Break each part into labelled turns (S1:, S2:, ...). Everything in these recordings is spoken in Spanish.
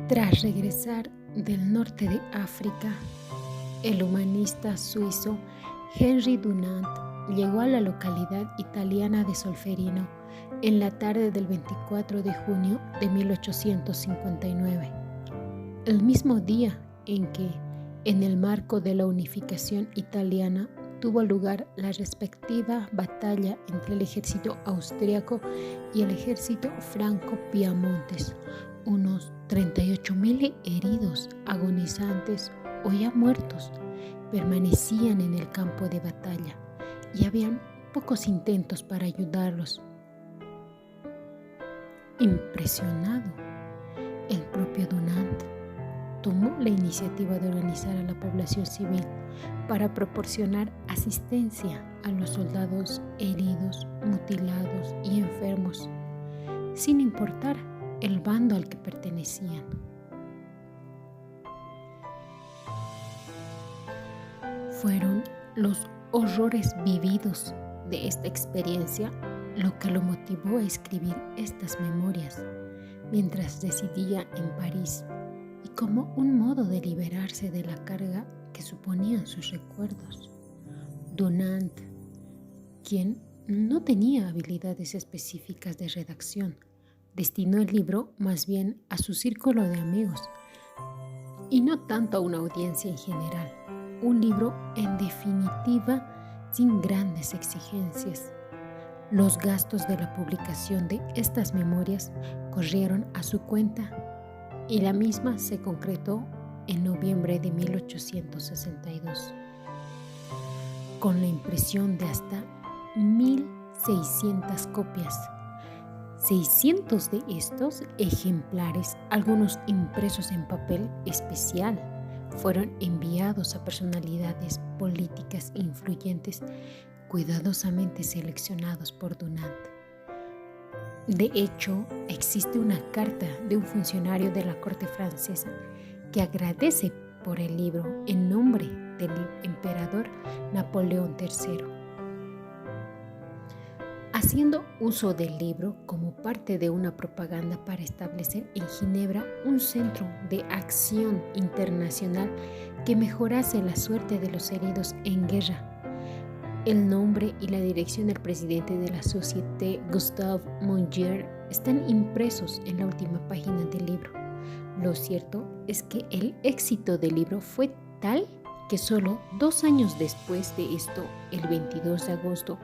S1: Tras regresar del norte de África, el humanista suizo Henri Dunant llegó a la localidad italiana de Solferino en la tarde del 24 de junio de 1859, el mismo día en que, en el marco de la unificación italiana, tuvo lugar la respectiva batalla entre el ejército austríaco y el ejército franco-piamontes. Unos 38.000 heridos, agonizantes o ya muertos permanecían en el campo de batalla y habían pocos intentos para ayudarlos. Impresionado, el propio Dunant tomó la iniciativa de organizar a la población civil para proporcionar asistencia a los soldados heridos, mutilados y enfermos, sin importar el bando al que pertenecían. Fueron los horrores vividos de esta experiencia lo que lo motivó a escribir estas memorias mientras residía en París, y como un modo de liberarse de la carga que suponían sus recuerdos. Dunant, quien no tenía habilidades específicas de redacción, destinó el libro más bien a su círculo de amigos y no tanto a una audiencia en general. Un libro, en definitiva, sin grandes exigencias. Los gastos de la publicación de estas memorias corrieron a su cuenta y la misma se concretó en noviembre de 1862, con la impresión de hasta 1.600 copias. 600 de estos ejemplares, algunos impresos en papel especial, fueron enviados a personalidades políticas influyentes cuidadosamente seleccionados por Dunant. De hecho, existe una carta de un funcionario de la corte francesa que agradece por el libro en nombre del emperador Napoleón III. Haciendo uso del libro como parte de una propaganda para establecer en Ginebra un centro de acción internacional que mejorase la suerte de los heridos en guerra, el nombre y la dirección del presidente de la Société Gustave Mongier están impresos en la última página del libro. Lo cierto es que el éxito del libro fue tal que solo 2 años después de esto, el 22 de agosto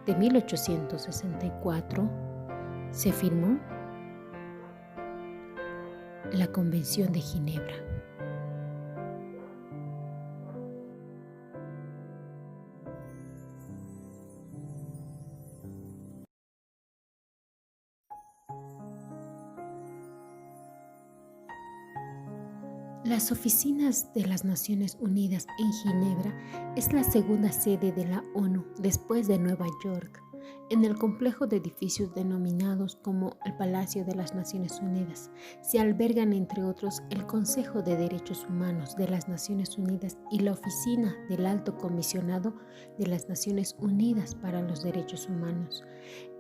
S1: de 1864, se firmó la Convención de Ginebra. Las oficinas de las Naciones Unidas en Ginebra es la segunda sede de la ONU después de Nueva York, en el complejo de edificios denominados como el Palacio de las Naciones Unidas. Se albergan, entre otros, el Consejo de Derechos Humanos de las Naciones Unidas y la Oficina del Alto Comisionado de las Naciones Unidas para los Derechos Humanos.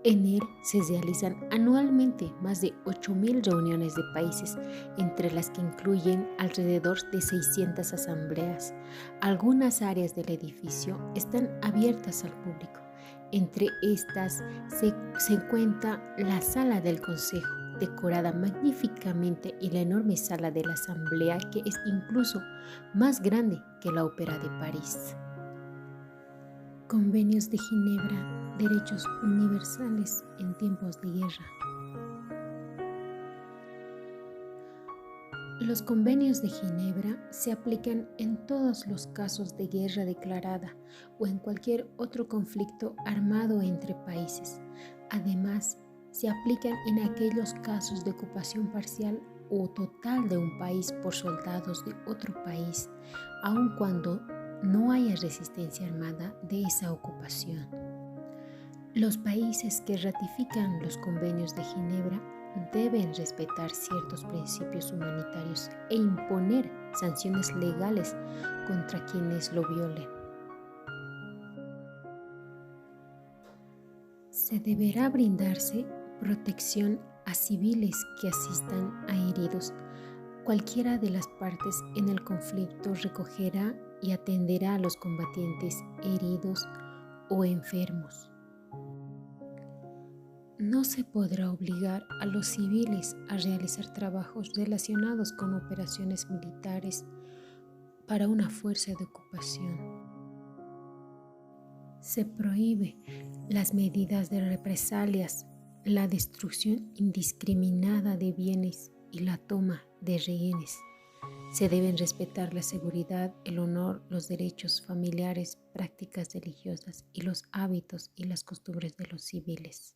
S1: En él se realizan anualmente más de 8.000 reuniones de países, entre las que incluyen alrededor de 600 asambleas. Algunas áreas del edificio están abiertas al público. Entre estas se encuentra la sala del Consejo, decorada magníficamente, y la enorme sala de la Asamblea, que es incluso más grande que la Ópera de París. Convenios de Ginebra. Derechos universales en tiempos de guerra. Los convenios de Ginebra se aplican en todos los casos de guerra declarada o en cualquier otro conflicto armado entre países. Además, se aplican en aquellos casos de ocupación parcial o total de un país por soldados de otro país, aun cuando no haya resistencia armada de esa ocupación. Los países que ratifican los convenios de Ginebra deben respetar ciertos principios humanitarios e imponer sanciones legales contra quienes lo violen. Se deberá brindarse protección a civiles que asistan a heridos, Cualquiera de las partes en el conflicto recogerá y atenderá a los combatientes heridos o enfermos. No se podrá obligar a los civiles a realizar trabajos relacionados con operaciones militares para una fuerza de ocupación. Se prohíbe las medidas de represalias, la destrucción indiscriminada de bienes y la toma de rehenes. Se deben respetar la seguridad, el honor, los derechos familiares, prácticas religiosas y los hábitos y las costumbres de los civiles.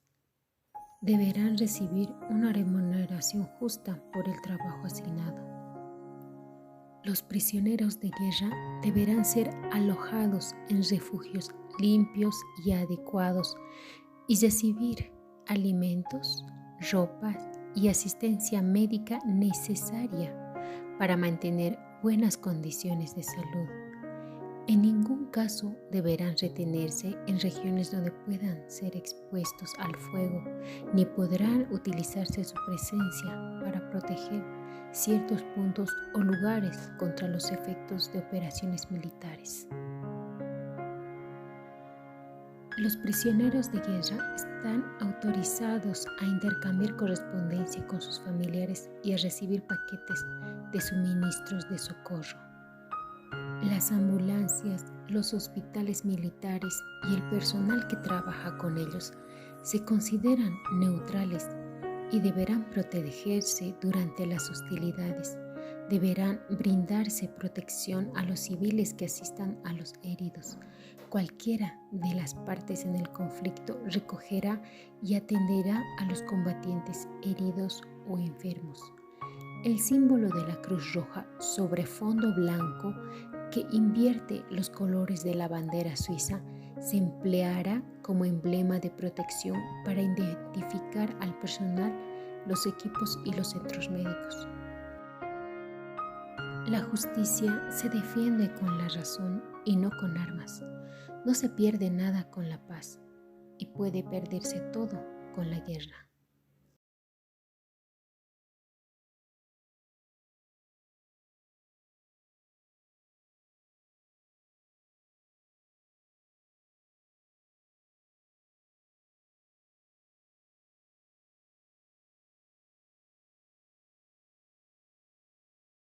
S1: Deberán recibir una remuneración justa por el trabajo asignado. Los prisioneros de guerra deberán ser alojados en refugios limpios y adecuados y recibir alimentos, ropa y asistencia médica necesaria para mantener buenas condiciones de salud. En ningún caso deberán retenerse en regiones donde puedan ser expuestos al fuego, ni podrán utilizarse su presencia para proteger ciertos puntos o lugares contra los efectos de operaciones militares. Los prisioneros de guerra están autorizados a intercambiar correspondencia con sus familiares y a recibir paquetes de suministros de socorro. Las ambulancias, los hospitales militares y el personal que trabaja con ellos se consideran neutrales y deberán protegerse durante las hostilidades. Deberán brindarse protección a los civiles que asistan a los heridos. Cualquiera de las partes en el conflicto recogerá y atenderá a los combatientes heridos o enfermos. El símbolo de la Cruz Roja sobre fondo blanco que invierte los colores de la bandera suiza se empleará como emblema de protección para identificar al personal, los equipos y los centros médicos. La justicia se defiende con la razón y no con armas. No se pierde nada con la paz y puede perderse todo con la guerra.